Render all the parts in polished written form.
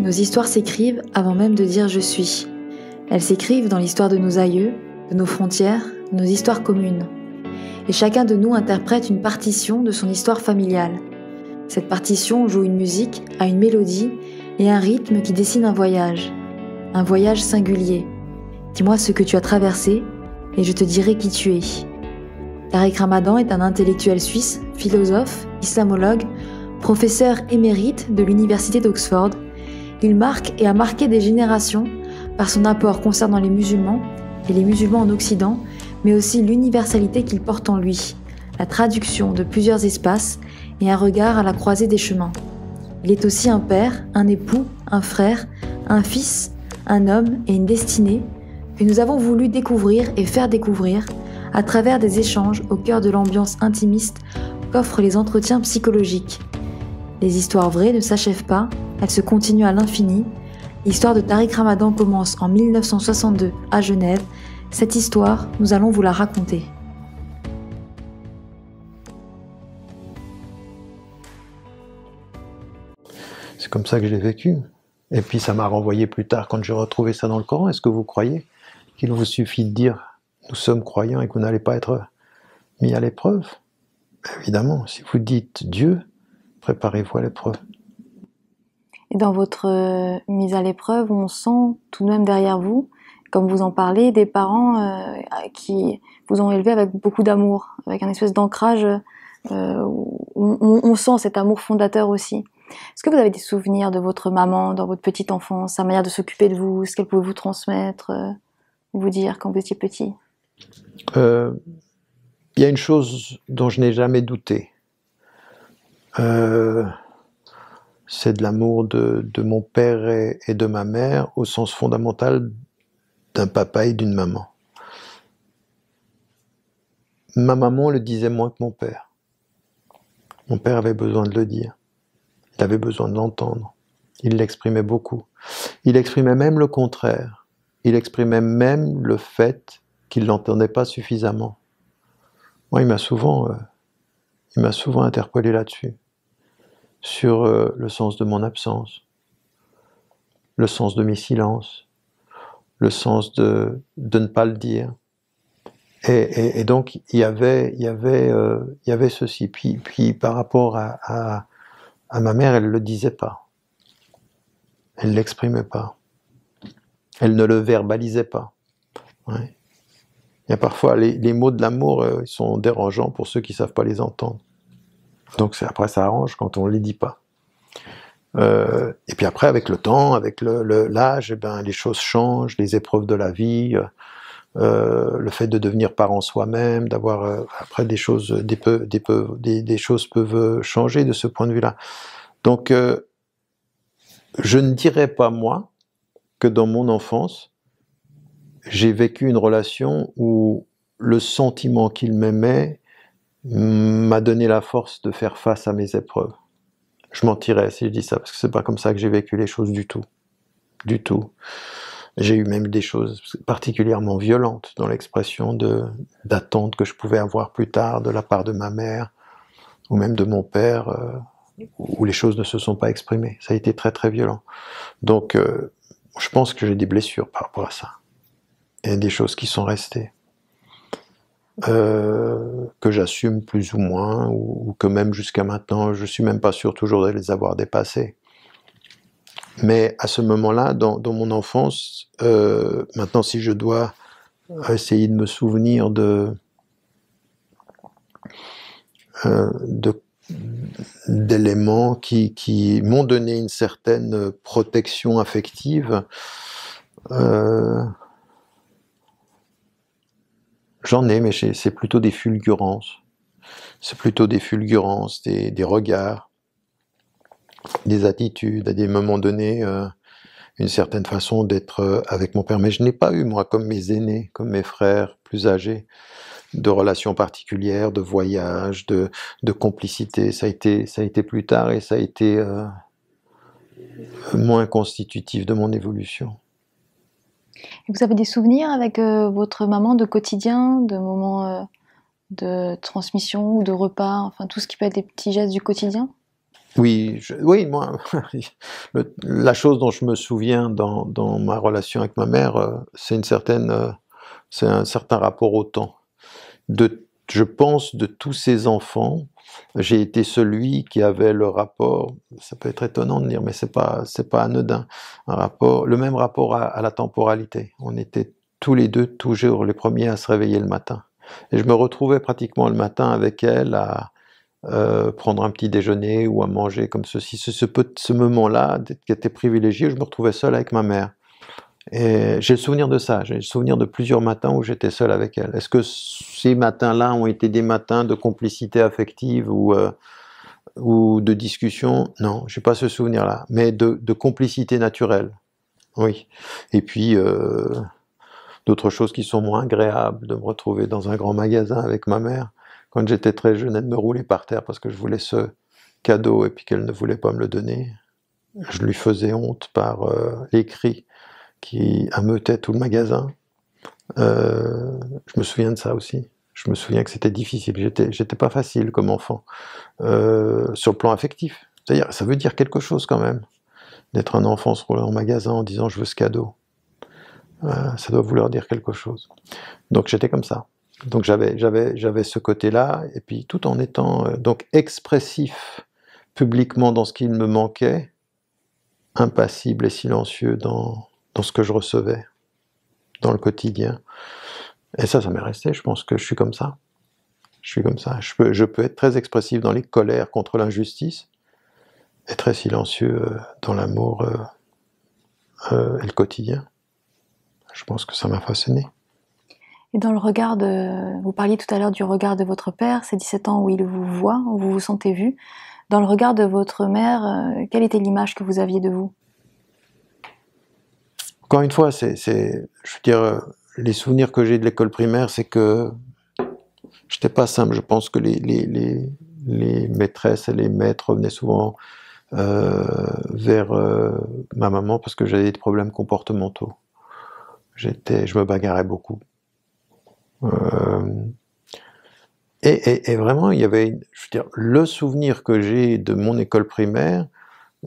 Nos histoires s'écrivent avant même de dire « je suis ». Elles s'écrivent dans l'histoire de nos aïeux, de nos frontières, de nos histoires communes. Et chacun de nous interprète une partition de son histoire familiale. Cette partition joue une musique, a une mélodie et un rythme qui dessine un voyage singulier. Dis-moi ce que tu as traversé et je te dirai qui tu es. Tariq Ramadan est un intellectuel suisse, philosophe, islamologue, professeur émérite de l'université d'Oxford. Il marque et a marqué des générations par son apport concernant les musulmans et les musulmans en Occident, mais aussi l'universalité qu'il porte en lui, la traduction de plusieurs espaces et un regard à la croisée des chemins. Il est aussi un père, un époux, un frère, un fils, un homme et une destinée que nous avons voulu découvrir et faire découvrir à travers des échanges au cœur de l'ambiance intimiste qu'offrent les entretiens psychologiques. Les histoires vraies ne s'achèvent pas, elles se continuent à l'infini. L'histoire de Tariq Ramadan commence en 1962 à Genève. Cette histoire, nous allons vous la raconter. C'est comme ça que je l'ai vécu. Et puis ça m'a renvoyé plus tard quand j'ai retrouvé ça dans le Coran. Est-ce que vous croyez qu'il vous suffit de dire « nous sommes croyants » et que vous n'allez pas être mis à l'épreuve? Évidemment, si vous dites Dieu, préparez-vous à l'épreuve. Et dans votre mise à l'épreuve, on sent tout de même derrière vous, comme vous en parlez, des parents qui vous ont élevé avec beaucoup d'amour, avec un espèce d'ancrage, on sent cet amour fondateur aussi. Est-ce que vous avez des souvenirs de votre maman dans votre petite enfance, sa manière de s'occuper de vous, ce qu'elle pouvait vous transmettre, vous dire quand vous étiez petit? Il y a une chose dont je n'ai jamais douté. C'est de l'amour de mon père et de ma mère au sens fondamental d'un papa et d'une maman. Ma maman le disait moins que mon père. Mon père avait besoin de le dire. Il avait besoin de l'entendre. Il l'exprimait beaucoup. Il exprimait même le contraire. Il exprimait même le fait qu'il ne l'entendait pas suffisamment. Moi, il m'a souvent interpellé là-dessus. Sur le sens de mon absence, le sens de mes silences, le sens de ne pas le dire. Et donc, il y avait ceci. Puis par rapport à ma mère, elle ne le disait pas. Elle ne l'exprimait pas. Elle ne le verbalisait pas. Ouais. Il y a parfois, les mots de l'amour, ils sont dérangeants pour ceux qui ne savent pas les entendre. Donc après, ça arrange quand on ne les dit pas. Et puis après, avec le temps, avec l'âge, eh ben, les choses changent, les épreuves de la vie, le fait de devenir parent soi-même, d'avoir après des choses peuvent changer de ce point de vue-là. Donc, je ne dirais pas moi que dans mon enfance, j'ai vécu une relation où le sentiment qu'il m'aimait m'a donné la force de faire face à mes épreuves. Je mentirais si je dis ça, parce que c'est pas comme ça que j'ai vécu les choses du tout. Du tout. J'ai eu même des choses particulièrement violentes dans l'expression d'attentes que je pouvais avoir plus tard de la part de ma mère, ou même de mon père, où les choses ne se sont pas exprimées. Ça a été très très violent. Donc, je pense que j'ai des blessures par rapport à ça. Et des choses qui sont restées. Que j'assume plus ou moins, ou que même jusqu'à maintenant, je suis même pas sûr toujours de les avoir dépassées. Mais à ce moment-là, dans mon enfance, maintenant si je dois essayer de me souvenir d'éléments qui m'ont donné une certaine protection affective, j'en ai, mais c'est plutôt des fulgurances. C'est plutôt des fulgurances, des regards, des attitudes, à des moments donnés, une certaine façon d'être avec mon père. Mais je n'ai pas eu, moi, comme mes aînés, comme mes frères plus âgés, de relations particulières, de voyages, de complicité. Ça a été plus tard et ça a été moins constitutif de mon évolution. Et vous avez des souvenirs avec votre maman de quotidien, de moments de transmission ou de repas, enfin tout ce qui peut être des petits gestes du quotidien? Oui, oui, moi, la chose dont je me souviens dans ma relation avec ma mère, c'est un certain rapport au temps. Je pense de tous ces enfants, j'ai été celui qui avait le rapport, ça peut être étonnant de dire, mais c'est pas anodin, le même rapport à la temporalité. On était tous les deux toujours les premiers à se réveiller le matin. Et je me retrouvais pratiquement le matin avec elle à prendre un petit déjeuner ou à manger comme ceci. Ce moment-là, qui était privilégié, je me retrouvais seul avec ma mère. Et j'ai le souvenir de ça, j'ai le souvenir de plusieurs matins où j'étais seul avec elle. Est-ce que ces matins-là ont été des matins de complicité affective ou de discussion? Non, j'ai pas ce souvenir-là, mais de complicité naturelle, oui. Et puis, d'autres choses qui sont moins agréables, de me retrouver dans un grand magasin avec ma mère. Quand j'étais très jeune, elle me roulait par terre parce que je voulais ce cadeau et puis qu'elle ne voulait pas me le donner. Je lui faisais honte par les cris qui ameutaient tout le magasin. Je me souviens de ça aussi. Je me souviens que c'était difficile. J'étais pas facile comme enfant. Sur le plan affectif. C'est-à-dire, ça veut dire quelque chose quand même, d'être un enfant se roulant en magasin en disant je veux ce cadeau. Ça doit vouloir dire quelque chose. Donc j'étais comme ça. Donc j'avais ce côté-là, et puis tout en étant donc expressif publiquement dans ce qu'il me manquait, impassible et silencieux dans ce que je recevais, dans le quotidien. Et ça m'est resté, je pense que je suis comme ça. Je suis comme ça. Je peux être très expressif dans les colères contre l'injustice, et très silencieux dans l'amour et le quotidien. Je pense que ça m'a façonné. Et dans le regard vous parliez tout à l'heure du regard de votre père, ces 17 ans où il vous voit, où vous vous sentez vu. Dans le regard de votre mère, quelle était l'image que vous aviez de vous? Encore une fois, je veux dire, les souvenirs que j'ai de l'école primaire, c'est que j'étais pas simple. Je pense que les maîtresses et les maîtres venaient souvent vers ma maman parce que j'avais des problèmes comportementaux. Je me bagarrais beaucoup. Et vraiment, il y avait, je veux dire, le souvenir que j'ai de mon école primaire,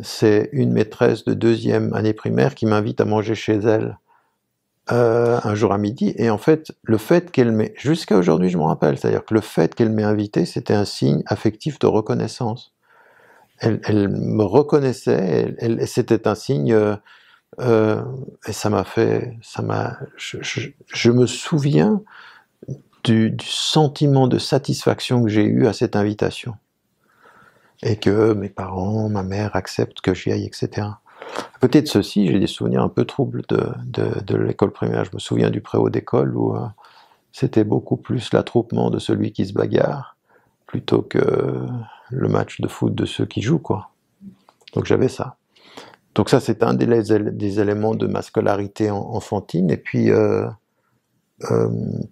c'est une maîtresse de 2e année primaire qui m'invite à manger chez elle un jour à midi. Et en fait, le fait qu'elle m'ait, jusqu'à aujourd'hui, je m'en rappelle, c'est-à-dire que le fait qu'elle m'ait invité, c'était un signe affectif de reconnaissance. Elle me reconnaissait, c'était un signe. Et je me souviens du sentiment de satisfaction que j'ai eu à cette invitation. Et que mes parents, ma mère acceptent que j'y aille, etc. À côté de ceci, j'ai des souvenirs un peu troubles de l'école primaire. Je me souviens du préau d'école où c'était beaucoup plus l'attroupement de celui qui se bagarre plutôt que le match de foot de ceux qui jouent, quoi. Donc j'avais ça. Donc ça, c'est un des éléments de ma scolarité enfantine. Et puis,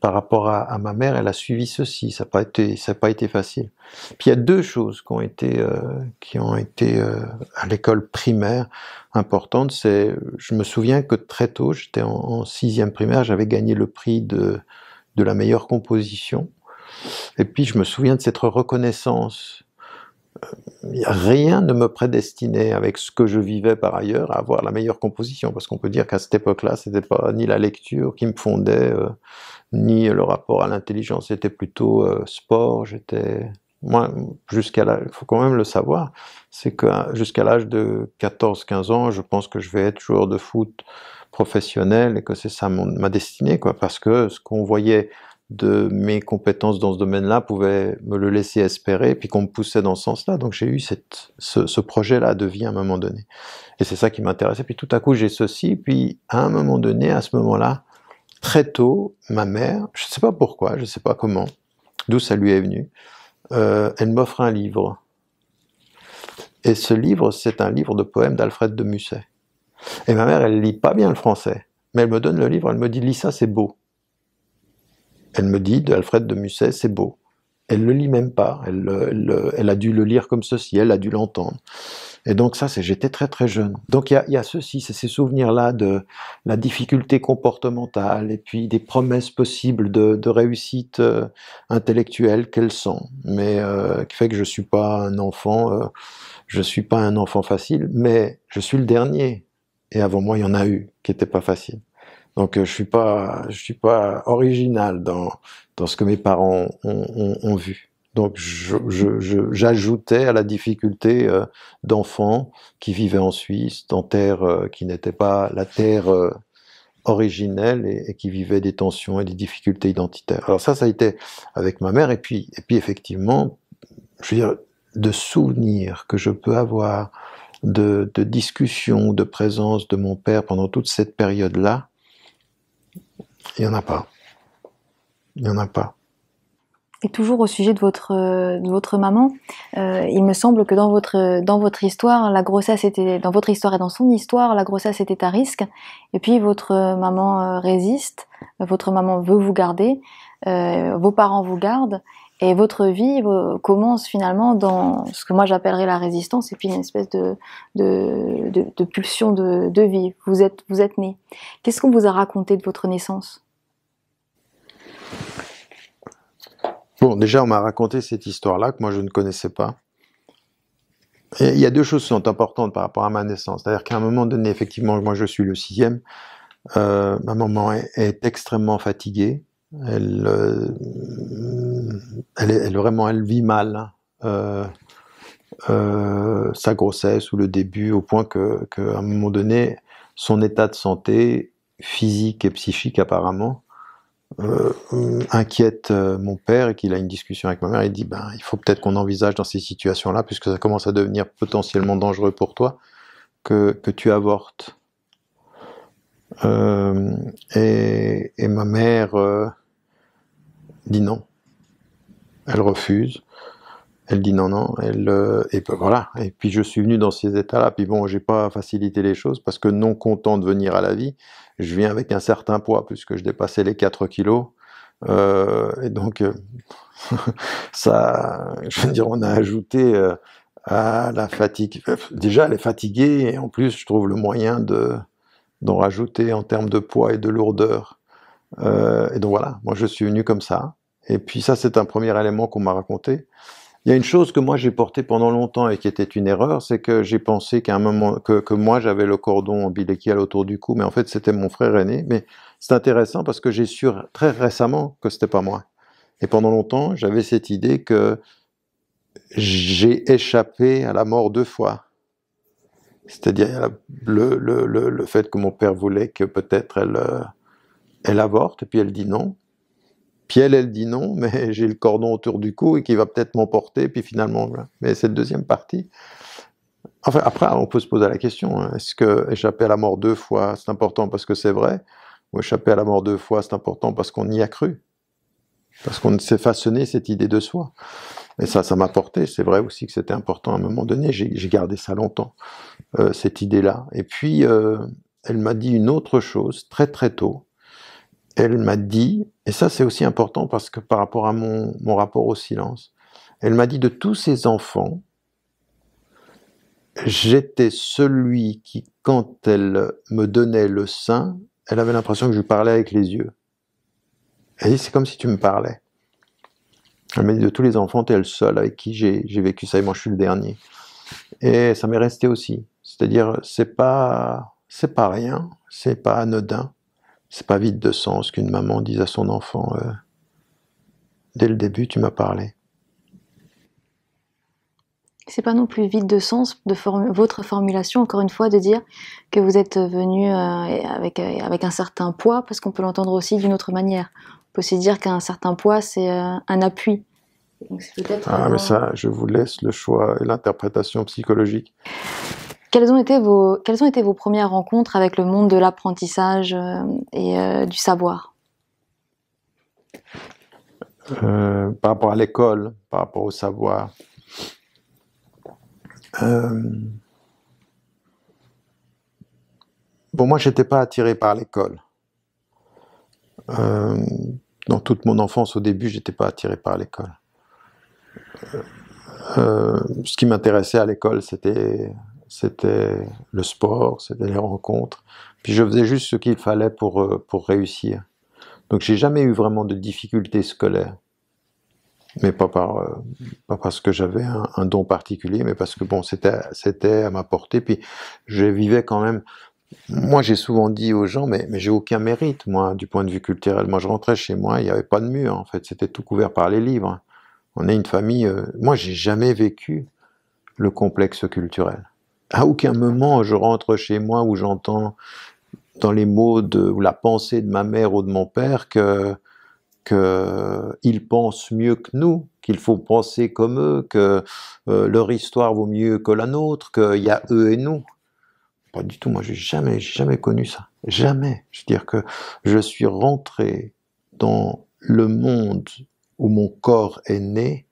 par rapport à ma mère, elle a suivi ceci. Ça n'a pas été facile. Puis il y a 2 choses qui ont été à l'école primaire importantes. Je me souviens que très tôt, j'étais en 6e primaire, j'avais gagné le prix de la meilleure composition. Et puis je me souviens de cette reconnaissance. Rien ne me prédestinait, avec ce que je vivais par ailleurs, à avoir la meilleure composition, parce qu'on peut dire qu'à cette époque-là, c'était pas ni la lecture qui me fondait, ni le rapport à l'intelligence, c'était plutôt sport. Moi, il faut quand même le savoir, c'est que jusqu'à l'âge de 14-15 ans, je pense que je vais être joueur de foot professionnel et que c'est ça ma destinée, quoi, parce que ce qu'on voyait de mes compétences dans ce domaine-là pouvait me le laisser espérer, puis qu'on me poussait dans ce sens-là. Donc j'ai eu ce projet-là de vie à un moment donné. Et c'est ça qui m'intéressait. Puis tout à coup, j'ai ceci, puis à un moment donné, à ce moment-là, très tôt, ma mère, je ne sais pas pourquoi, je ne sais pas comment, d'où ça lui est venu, elle m'offre un livre. Et ce livre, c'est un livre de poèmes d'Alfred de Musset. Et ma mère, elle lit pas bien le français, mais elle me donne le livre, elle me dit « lis ça, c'est beau ». Elle me dit, de Alfred de Musset, c'est beau. Elle ne le lit même pas, elle a dû le lire comme ceci, elle a dû l'entendre. Et donc ça, j'étais très très jeune. Donc il y a ceci, c'est ces souvenirs-là de la difficulté comportementale et puis des promesses possibles de réussite intellectuelle qu'elles sont, mais qui fait que je suis pas un enfant, je suis pas un enfant facile, mais je suis le dernier. Et avant moi, il y en a eu qui étaient pas faciles. Donc je suis pas original dans ce que mes parents ont vu. Donc j'ajoutais à la difficulté d'enfants qui vivaient en Suisse, dans terre qui n'était pas la terre originelle et qui vivaient des tensions et des difficultés identitaires. Alors ça a été avec ma mère et puis effectivement, je veux dire, de souvenirs que je peux avoir de discussions, de présence de mon père pendant toute cette période-là, il n'y en a pas. Il n'y en a pas. Et toujours au sujet de votre maman, il me semble que dans votre histoire, la grossesse était, dans votre histoire et dans son histoire, la grossesse était à risque. Et puis votre maman résiste, votre maman veut vous garder, vos parents vous gardent, et votre vie commence finalement dans ce que moi j'appellerais la résistance, et puis une espèce de pulsion de vie. Vous êtes né. Qu'est-ce qu'on vous a raconté de votre naissance ? Bon, déjà, on m'a raconté cette histoire-là que moi je ne connaissais pas. Et il y a deux choses qui sont importantes par rapport à ma naissance. C'est-à-dire qu'à un moment donné, effectivement, moi je suis le 6e, ma maman est extrêmement fatiguée. Elle vit mal sa grossesse ou le début, au point qu'à un moment donné, son état de santé physique et psychique apparemment inquiète mon père, et qu'il a une discussion avec ma mère. Il dit il faut peut-être qu'on envisage dans ces situations-là, puisque ça commence à devenir potentiellement dangereux pour toi, que tu avortes. Et ma mère dit non. Elle refuse. Elle dit non, et ben voilà. Et puis je suis venu dans ces états-là. Puis bon, j'ai pas facilité les choses, parce que non content de venir à la vie, je viens avec un certain poids, puisque je dépassais les 4 kilos. Et donc, ça, je veux dire, on a ajouté à la fatigue. Déjà, elle est fatiguée, et en plus, je trouve le moyen d'en rajouter en termes de poids et de lourdeur. Et donc voilà, moi je suis venu comme ça. Et puis ça, c'est un premier élément qu'on m'a raconté. Il y a une chose que moi j'ai portée pendant longtemps et qui était une erreur, c'est que j'ai pensé qu'à un moment, que moi j'avais le cordon ombilical autour du cou, mais en fait c'était mon frère aîné. Mais c'est intéressant parce que j'ai su très récemment que c'était pas moi. Et pendant longtemps, j'avais cette idée que j'ai échappé à la mort 2 fois. C'est-à-dire le fait que mon père voulait que peut-être elle avorte, et puis elle dit non. Puis elle dit non, mais j'ai le cordon autour du cou et qui va peut-être m'emporter, puis finalement, voilà. Mais cette deuxième partie... Enfin, après, on peut se poser la question, hein, est-ce que échapper à la mort 2 fois, c'est important parce que c'est vrai, ou échapper à la mort 2 fois, c'est important parce qu'on y a cru, parce qu'on s'est façonné cette idée de soi. Et ça m'a porté, c'est vrai aussi que c'était important à un moment donné, j'ai gardé ça longtemps, cette idée-là. Et puis, elle m'a dit une autre chose, très très tôt. Elle m'a dit, et ça c'est aussi important parce que par rapport à mon rapport au silence, elle m'a dit, de tous ces enfants, j'étais celui qui, quand elle me donnait le sein, elle avait l'impression que je lui parlais avec les yeux. Elle dit, c'est comme si tu me parlais. Elle m'a dit, de tous les enfants, t'es le seul avec qui j'ai vécu ça, et moi je suis le dernier. Et ça m'est resté aussi. C'est-à-dire, c'est pas rien, c'est pas anodin. C'est pas vide de sens qu'une maman dise à son enfant dès le début, tu m'as parlé. C'est pas non plus vide de sens votre formulation, encore une fois, de dire que vous êtes venu avec un certain poids, parce qu'on peut l'entendre aussi d'une autre manière. On peut aussi dire qu'un certain poids, c'est un appui. Donc c'est peut-être mais ça, je vous laisse le choix et l'interprétation psychologique. Quelles ont été vos premières rencontres avec le monde de l'apprentissage et du savoir ? Par rapport à l'école, par rapport au savoir. Bon, moi, j'étais pas attiré par l'école. Dans toute mon enfance, au début, j'étais pas attiré par l'école. Ce qui m'intéressait à l'école, c'était c'était le sport, c'était les rencontres. Puis je faisais juste ce qu'il fallait pour réussir. Donc j'ai jamais eu vraiment de difficultés scolaires. Mais pas parce que j'avais un don particulier, mais parce que bon, c'était à ma portée. Puis je vivais quand même. Moi, j'ai souvent dit aux gens, mais j'ai aucun mérite, moi, du point de vue culturel. Moi, je rentrais chez moi, il n'y avait pas de mur, en fait. C'était tout couvert par les livres. On est une famille. Moi, j'ai jamais vécu le complexe culturel. À aucun moment, je rentre chez moi où j'entends dans les mots ou la pensée de ma mère ou de mon père qu'ils pensent mieux que nous, qu'il faut penser comme eux, que leur histoire vaut mieux que la nôtre, qu'il y a eux et nous. Pas du tout, moi j'ai jamais connu ça. Jamais. Je veux dire que je suis rentré dans le monde où mon corps est né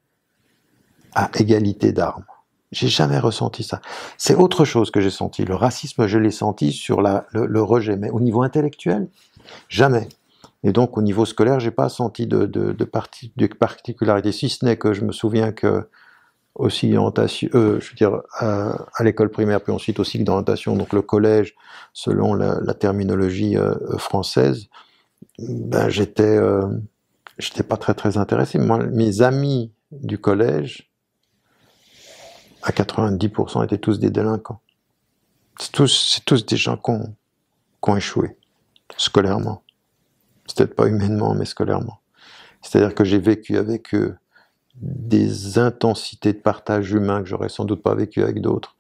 à égalité d'armes. J'ai jamais ressenti ça. C'est autre chose que j'ai senti. Le racisme, je l'ai senti sur le rejet, mais au niveau intellectuel, jamais. Et donc, au niveau scolaire, j'ai pas senti de particularité, si ce n'est que je me souviens que aussi d'orientation, je veux dire, à l'école primaire, puis ensuite aussi d'orientation, donc le collège, selon la terminologie française, ben j'étais pas très intéressé. Moi, mes amis du collège, à 90%, étaient tous des délinquants. C'est tous des gens qui ont échoué, scolairement. C'est peut-être pas humainement, mais scolairement. C'est-à-dire que j'ai vécu avec eux des intensités de partage humain que j'aurais sans doute pas vécu avec d'autres,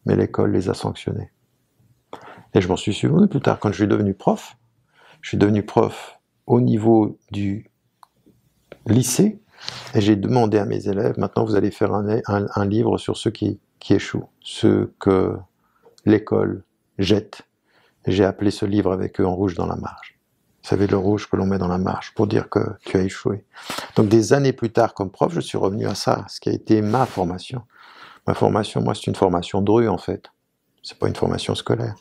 mais l'école les a sanctionnés. Et je m'en suis souvenu plus tard, quand je suis devenu prof. Je suis devenu prof au niveau du lycée, et j'ai demandé à mes élèves, maintenant vous allez faire un livre sur ceux qui échouent, ceux que l'école jette. J'ai appelé ce livre avec eux en rouge dans la marge. Vous savez, le rouge que l'on met dans la marge pour dire que tu as échoué. Donc des années plus tard, comme prof, je suis revenu à ça, ce qui a été ma formation. Ma formation, moi, c'est une formation de rue, en fait. C'est pas une formation scolaire.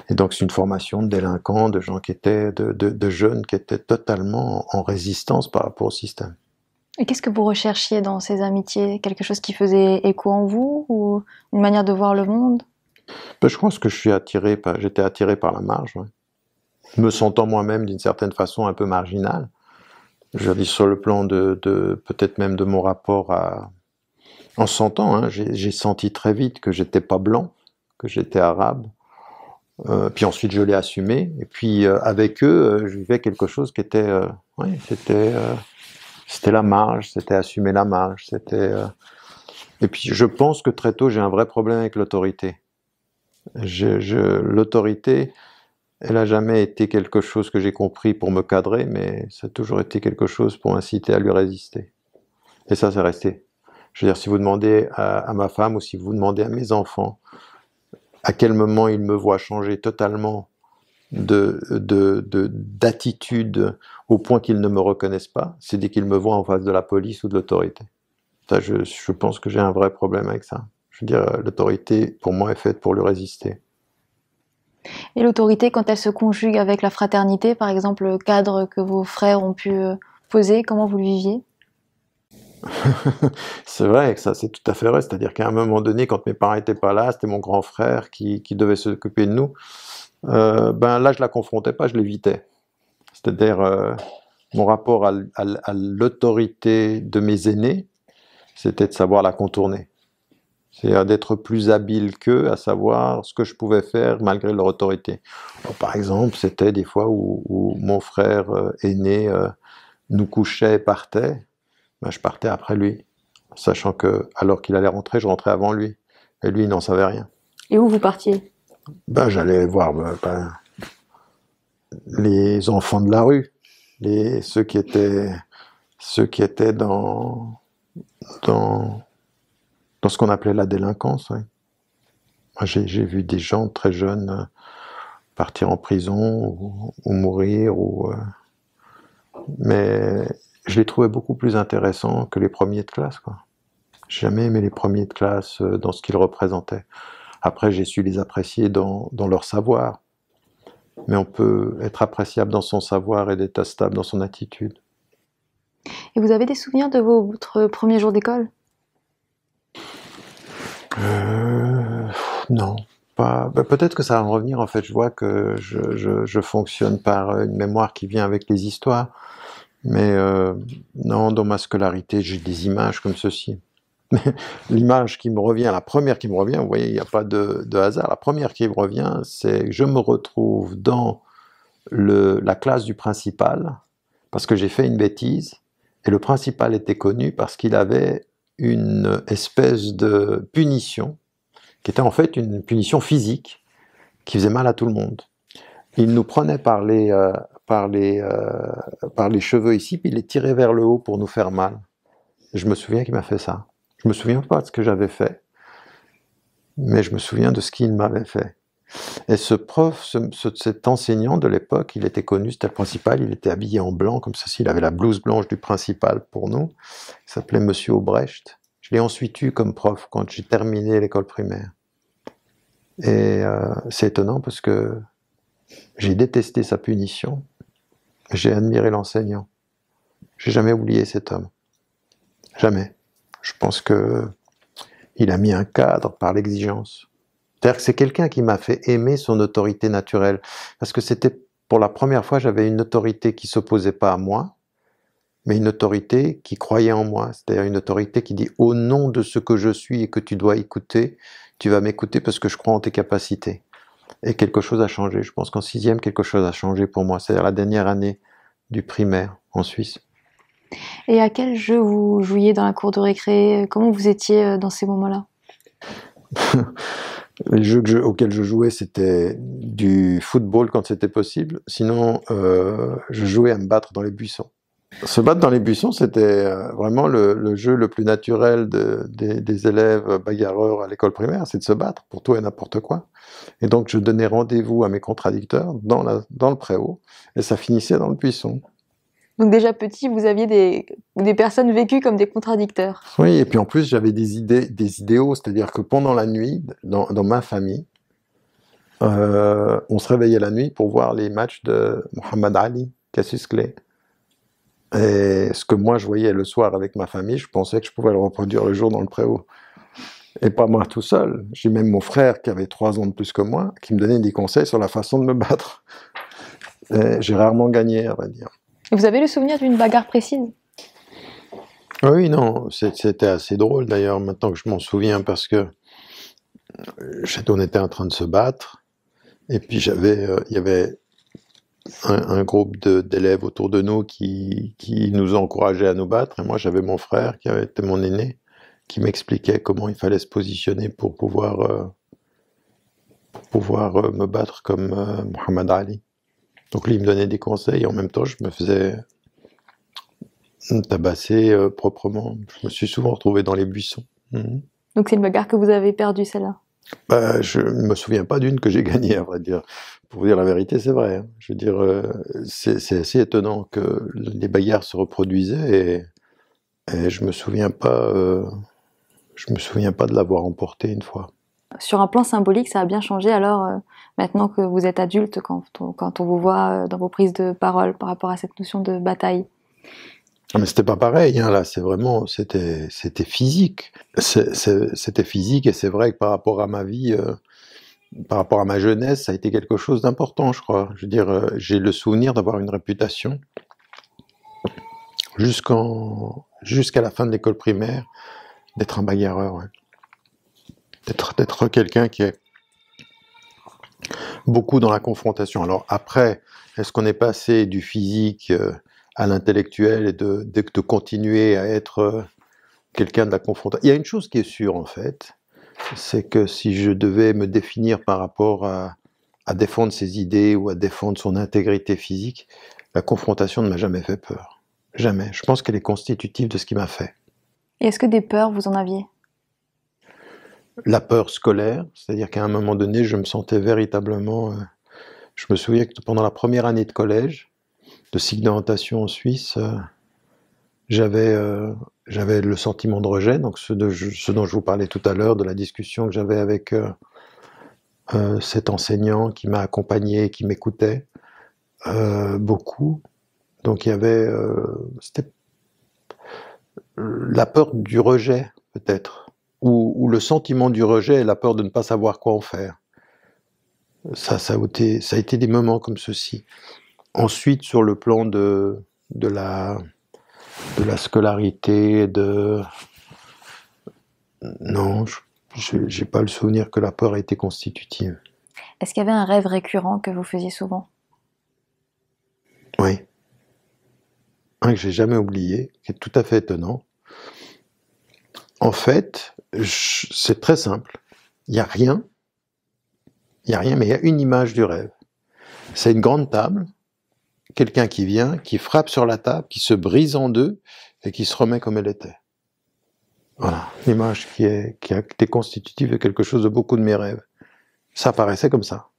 Et donc c'est une formation de délinquants, de gens qui étaient, de jeunes qui étaient totalement en résistance par rapport au système. Et qu'est-ce que vous recherchiez dans ces amitiés? Quelque chose qui faisait écho en vous, ou une manière de voir le monde? Ben, je pense que j'étais attiré par la marge, ouais. Me sentant moi-même d'une certaine façon un peu marginal. Je dis sur le plan de peut-être même de mon rapport à... En sentant, hein, j'ai senti très vite que j'étais pas blanc, que j'étais arabe. Puis ensuite je l'ai assumé. Et puis avec eux, je vivais quelque chose qui était... ouais, c'était la marge, c'était assumer la marge. Et puis je pense que très tôt j'ai un vrai problème avec l'autorité. L'autorité... Elle n'a jamais été quelque chose que j'ai compris pour me cadrer, mais ça a toujours été quelque chose pour inciter à lui résister. Et ça, c'est resté. Je veux dire, si vous demandez à ma femme ou si vous demandez à mes enfants à quel moment ils me voient changer totalement d'attitude au point qu'ils ne me reconnaissent pas, c'est dès qu'ils me voient en face de la police ou de l'autorité. Ça, je pense que j'ai un vrai problème avec ça. Je veux dire, l'autorité, pour moi, est faite pour lui résister. Et l'autorité, quand elle se conjugue avec la fraternité, par exemple, le cadre que vos frères ont pu poser, comment vous le viviez? C'est vrai que ça, c'est tout à fait vrai. C'est-à-dire qu'à un moment donné, quand mes parents n'étaient pas là, c'était mon grand frère qui devait s'occuper de nous. Ben là, je la confrontais pas, je l'évitais. C'est-à-dire, mon rapport à l'autorité de mes aînés, c'était de savoir la contourner. C'est d'être plus habile qu'eux à savoir ce que je pouvais faire malgré leur autorité. Alors, par exemple, c'était des fois où mon frère aîné nous couchait et partait, ben, je partais après lui, sachant que alors qu'il allait rentrer, je rentrais avant lui. Et lui, il n'en savait rien. Et où vous partiez? Ben, j'allais voir les enfants de la rue, ceux qui étaient dans ce qu'on appelait la délinquance. Ouais. Moi, j'ai vu des gens très jeunes partir en prison ou mourir, mais je les trouvais beaucoup plus intéressants que les premiers de classe, quoi. J'ai jamais aimé les premiers de classe dans ce qu'ils représentaient. Après, j'ai su les apprécier dans leur savoir. Mais on peut être appréciable dans son savoir et détestable dans son attitude. Et vous avez des souvenirs de votre premier jour d'école? Non, pas. Bah, peut-être que ça va en revenir. En fait, je vois que je fonctionne par une mémoire qui vient avec les histoires. Mais non, dans ma scolarité, j'ai des images comme ceci. L'image qui me revient, la première qui me revient, vous voyez, il n'y a pas de hasard. La première qui me revient, c'est que je me retrouve dans la classe du principal parce que j'ai fait une bêtise. Et le principal était connu parce qu'il avait une espèce de punition qui était en fait une punition physique qui faisait mal à tout le monde. Il nous prenait par les cheveux ici, puis il les tirait vers le haut pour nous faire mal. Je me souviens qu'il m'a fait ça. Je me souviens pas de ce que j'avais fait, mais je me souviens de ce qu'il m'avait fait. Et ce prof, cet enseignant de l'époque, il était connu, c'était le principal, il était habillé en blanc, comme ceci, il avait la blouse blanche du principal pour nous. Il s'appelait Monsieur Aubrecht. Je l'ai ensuite eu comme prof quand j'ai terminé l'école primaire. Et c'est étonnant parce que j'ai détesté sa punition, j'ai admiré l'enseignant. J'ai jamais oublié cet homme. Jamais. Je pense que il a mis un cadre par l'exigence. C'est-à-dire que c'est quelqu'un qui m'a fait aimer son autorité naturelle. Parce que c'était, pour la première fois, j'avais une autorité qui s'opposait pas à moi, mais une autorité qui croyait en moi. C'est-à-dire une autorité qui dit, au nom de ce que je suis et que tu dois écouter, tu vas m'écouter parce que je crois en tes capacités. Et quelque chose a changé. Je pense qu'en 6e, quelque chose a changé pour moi. C'est-à-dire la dernière année du primaire en Suisse. Et à quel jeu vous jouiez dans la cour de récré? Comment vous étiez dans ces moments-là? Les jeux auxquels je jouais, c'était du football quand c'était possible. Sinon, je jouais à me battre dans les buissons. Se battre dans les buissons, c'était vraiment le jeu le plus naturel des élèves bagarreurs à l'école primaire, c'est de se battre pour tout et n'importe quoi. Et donc, je donnais rendez-vous à mes contradicteurs dans le préau, et ça finissait dans le buisson. Donc déjà petit, vous aviez des personnes vécues comme des contradicteurs. Oui, et puis en plus, j'avais des idéaux, c'est-à-dire que pendant la nuit, dans ma famille, on se réveillait la nuit pour voir les matchs de Mohamed Ali, Cassius Clay. Et ce que moi je voyais le soir avec ma famille, je pensais que je pouvais le reproduire le jour dans le préau. Et pas moi tout seul. J'ai même mon frère qui avait 3 ans de plus que moi, qui me donnait des conseils sur la façon de me battre. Et j'ai rarement gagné, on va dire. Et vous avez le souvenir d'une bagarre précise? Oui, non, c'était assez drôle d'ailleurs, maintenant que je m'en souviens, parce que on était en train de se battre, et puis il y avait un groupe d'élèves autour de nous qui nous encourageait à nous battre, et moi j'avais mon frère, qui avait été mon aîné, qui m'expliquait comment il fallait se positionner pour pouvoir me battre comme Mohamed Ali. Donc lui, il me donnait des conseils, et en même temps, je me faisais tabasser proprement. Je me suis souvent retrouvé dans les buissons. Mmh. Donc c'est une bagarre que vous avez perdue, celle-là? Je ne me souviens pas d'une que j'ai gagnée, à vrai dire. Pour vous dire la vérité, c'est vrai. Je veux dire, c'est assez étonnant que les bagarres se reproduisaient, et je me souviens pas de l'avoir emporté une fois. Sur un plan symbolique, ça a bien changé alors, maintenant que vous êtes adulte, quand on vous voit dans vos prises de parole par rapport à cette notion de bataille? Ah, mais c'était pas pareil, hein, là, c'était physique. C'était physique, et c'est vrai que par rapport à ma vie, par rapport à ma jeunesse, ça a été quelque chose d'important, je crois. Je veux dire, j'ai le souvenir d'avoir une réputation jusqu'à la fin de l'école primaire, d'être un bagarreur, ouais. D'être quelqu'un qui est beaucoup dans la confrontation. Alors après, est-ce qu'on est passé du physique à l'intellectuel, et de continuer à être quelqu'un de la confrontation? Il y a une chose qui est sûre, en fait, c'est que si je devais me définir par rapport à défendre ses idées ou à défendre son intégrité physique, la confrontation ne m'a jamais fait peur. Jamais. Je pense qu'elle est constitutive de ce qui m'a fait. Et est-ce que des peurs, vous en aviez? La peur scolaire, c'est-à-dire qu'à un moment donné, je me sentais véritablement... je me souviens que pendant la première année de collège, de cycle d'orientation en Suisse, j'avais le sentiment de rejet, donc ce dont je vous parlais tout à l'heure, de la discussion que j'avais avec cet enseignant qui m'a accompagné, qui m'écoutait beaucoup. Donc il y avait... c'était la peur du rejet, peut-être. ou le sentiment du rejet et la peur de ne pas savoir quoi en faire. Ça a été des moments comme ceci. Ensuite, sur le plan de la scolarité, non, je n'ai pas le souvenir que la peur a été constitutive. Est-ce qu'il y avait un rêve récurrent que vous faisiez souvent? Oui. Un que j'ai jamais oublié, qui est tout à fait étonnant. En fait, c'est très simple. Il n'y a rien, mais il y a une image du rêve. C'est une grande table, quelqu'un qui vient, qui frappe sur la table, qui se brise en deux et qui se remet comme elle était. Voilà, l'image qui a été constitutive de quelque chose de beaucoup de mes rêves. Ça apparaissait comme ça.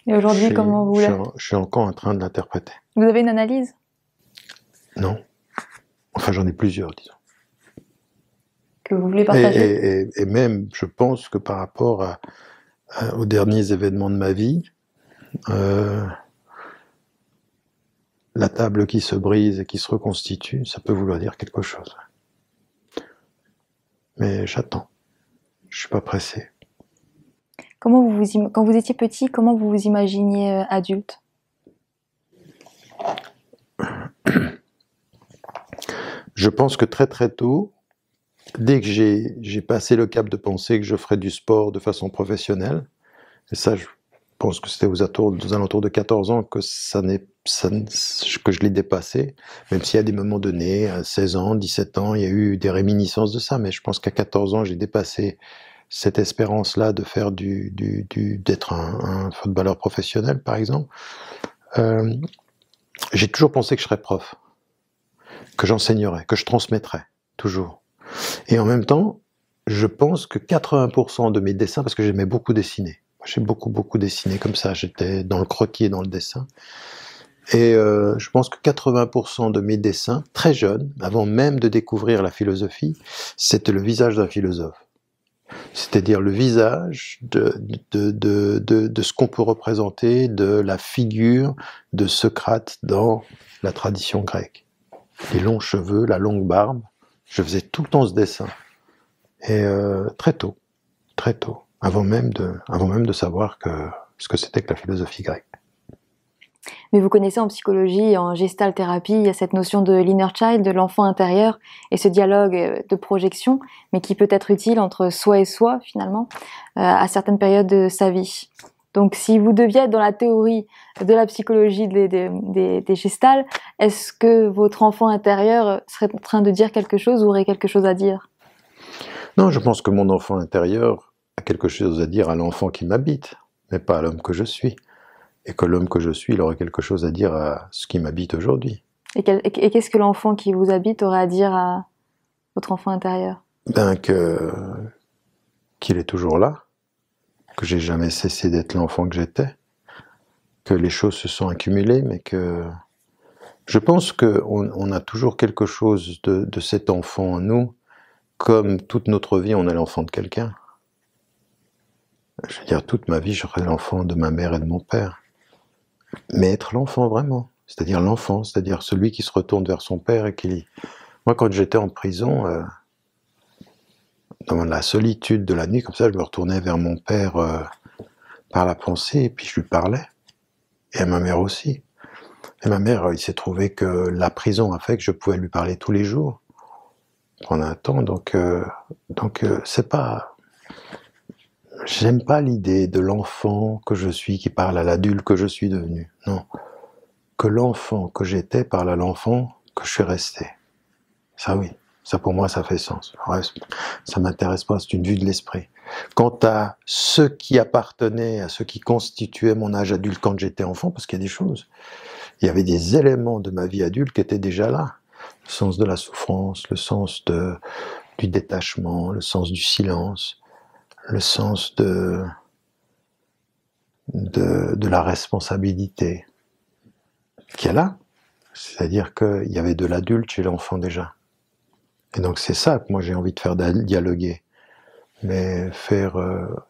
Et aujourd'hui, comment vous l'êtes? Je suis encore en train de l'interpréter. Vous avez une analyse? Non. Enfin, j'en ai plusieurs, disons. Que vous voulez partager? Et même, je pense que par rapport aux derniers événements de ma vie, la table qui se brise et qui se reconstitue, ça peut vouloir dire quelque chose. Mais j'attends. Je suis pas pressé. Quand vous étiez petit, comment vous vous imaginiez adulte? Je pense que très très tôt, dès que j'ai passé le cap de penser que je ferais du sport de façon professionnelle, et ça je pense que c'était aux alentours de 14 ans que que je l'ai dépassé, même s'il y a des moments donnés, à 16 ans, 17 ans, il y a eu des réminiscences de ça, mais je pense qu'à 14 ans, j'ai dépassé cette espérance-là de faire d'être un footballeur professionnel, par exemple. J'ai toujours pensé que je serais prof, que j'enseignerais, que je transmettrais, toujours. Et en même temps, je pense que 80% de mes dessins, parce que j'aimais beaucoup dessiner, j'ai beaucoup dessiné comme ça, j'étais dans le croquis et dans le dessin, et je pense que 80% de mes dessins, très jeunes, avant même de découvrir la philosophie, c'était le visage d'un philosophe. C'est-à-dire le visage de ce qu'on peut représenter de la figure de Socrate dans la tradition grecque. Les longs cheveux, la longue barbe, je faisais tout le temps ce dessin. Et très tôt, avant même de savoir ce que c'était que la philosophie grecque. Mais vous connaissez en psychologie, en gestalt thérapie, il y a cette notion de l'inner child, de l'enfant intérieur, et ce dialogue de projection, mais qui peut être utile entre soi et soi, finalement, à certaines périodes de sa vie. Donc, si vous deviez être dans la théorie de la psychologie des gestals, est-ce que votre enfant intérieur serait en train de dire quelque chose ou aurait quelque chose à dire? Non, je pense que mon enfant intérieur a quelque chose à dire à l'enfant qui m'habite, mais pas à l'homme que je suis. Et que l'homme que je suis, il aurait quelque chose à dire à ce qui m'habite aujourd'hui. Et qu'est-ce que l'enfant qui vous habite aurait à dire à votre enfant intérieur? Ben qu'il est toujours là, que j'ai jamais cessé d'être l'enfant que j'étais, que les choses se sont accumulées, mais que je pense qu'on a toujours quelque chose de cet enfant en nous, comme toute notre vie, on est l'enfant de quelqu'un. Je veux dire, toute ma vie, je serai l'enfant de ma mère et de mon père. Mais être l'enfant vraiment, c'est-à-dire l'enfant, c'est-à-dire celui qui se retourne vers son père et qui... Moi, quand j'étais en prison, dans la solitude de la nuit, comme ça, je me retournais vers mon père par la pensée, et puis je lui parlais. Et à ma mère aussi. Et ma mère, il s'est trouvé que la prison a fait que je pouvais lui parler tous les jours, pendant un temps, donc c'est pas... J'aime pas l'idée de l'enfant que je suis qui parle à l'adulte que je suis devenu. Non. Que l'enfant que j'étais parle à l'enfant que je suis resté. Ça oui. Ça pour moi ça fait sens. Ouais, ça m'intéresse pas, c'est une vue de l'esprit. Quant à ce qui appartenait, à ce qui constituait mon âge adulte quand j'étais enfant, parce qu'il y a des choses, il y avait des éléments de ma vie adulte qui étaient déjà là. Le sens de la souffrance, le sens du détachement, le sens du silence, le sens de la responsabilité qui est là. C'est-à-dire qu'il y avait de l'adulte chez l'enfant déjà. Et donc c'est ça que moi j'ai envie de faire dialoguer. Mais faire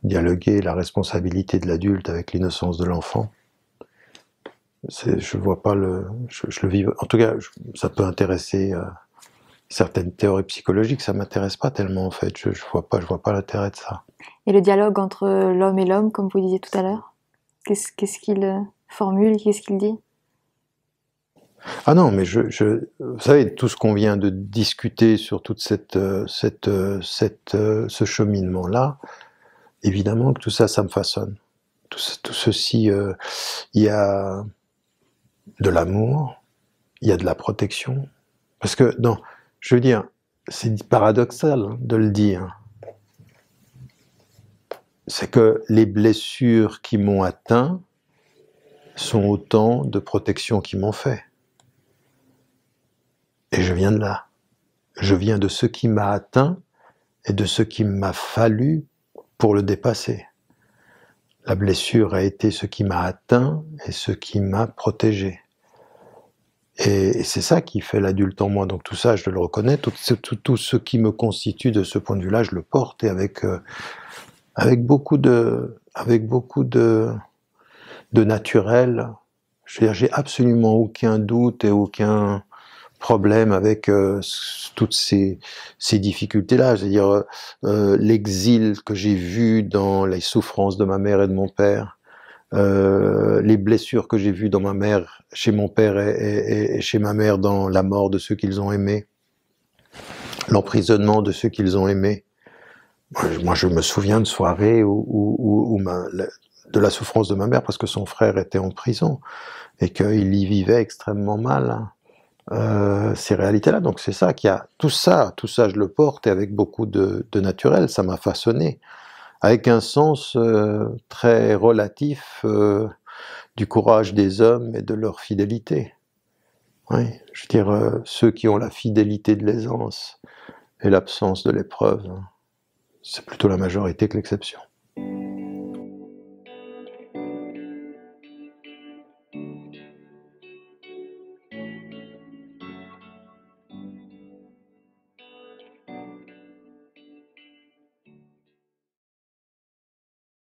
dialoguer la responsabilité de l'adulte avec l'innocence de l'enfant, je vois pas je le vis. En tout cas, ça peut intéresser Certaines théories psychologiques, ça m'intéresse pas tellement en fait. Je vois pas l'intérêt de ça. Et le dialogue entre l'homme et l'homme, comme vous disiez tout à l'heure, qu'est-ce qu'il formule, qu'est-ce qu'il dit? Ah non, mais vous savez, tout ce qu'on vient de discuter sur toute ce cheminement-là, évidemment que tout ça, ça me façonne. Tout ceci, il y a de l'amour, il y a de la protection. Parce que, non, je veux dire, c'est paradoxal de le dire. C'est que les blessures qui m'ont atteint sont autant de protections qui m'ont fait. Et je viens de là. Je viens de ce qui m'a atteint et de ce qu'il m'a fallu pour le dépasser. La blessure a été ce qui m'a atteint et ce qui m'a protégé. Et c'est ça qui fait l'adulte en moi. Donc tout ça, je le reconnais. Tout ce qui me constitue de ce point de vue-là, je le porte. Et avec beaucoup de naturel. Je veux dire, j'ai absolument aucun doute et aucun problème avec toutes ces difficultés-là. C'est-à-dire l'exil que j'ai vu dans les souffrances de ma mère et de mon père, les blessures que j'ai vues dans ma mère, chez mon père et chez ma mère dans la mort de ceux qu'ils ont aimés, l'emprisonnement de ceux qu'ils ont aimés. Moi, je me souviens de soirées de la souffrance de ma mère parce que son frère était en prison et qu'il y vivait extrêmement mal. Ces réalités-là, donc c'est ça qu'il y a. Tout ça, je le porte et avec beaucoup de naturel, ça m'a façonné, avec un sens très relatif du courage des hommes et de leur fidélité. Oui, je veux dire, ceux qui ont la fidélité de l'aisance et l'absence de l'épreuve, c'est plutôt la majorité que l'exception.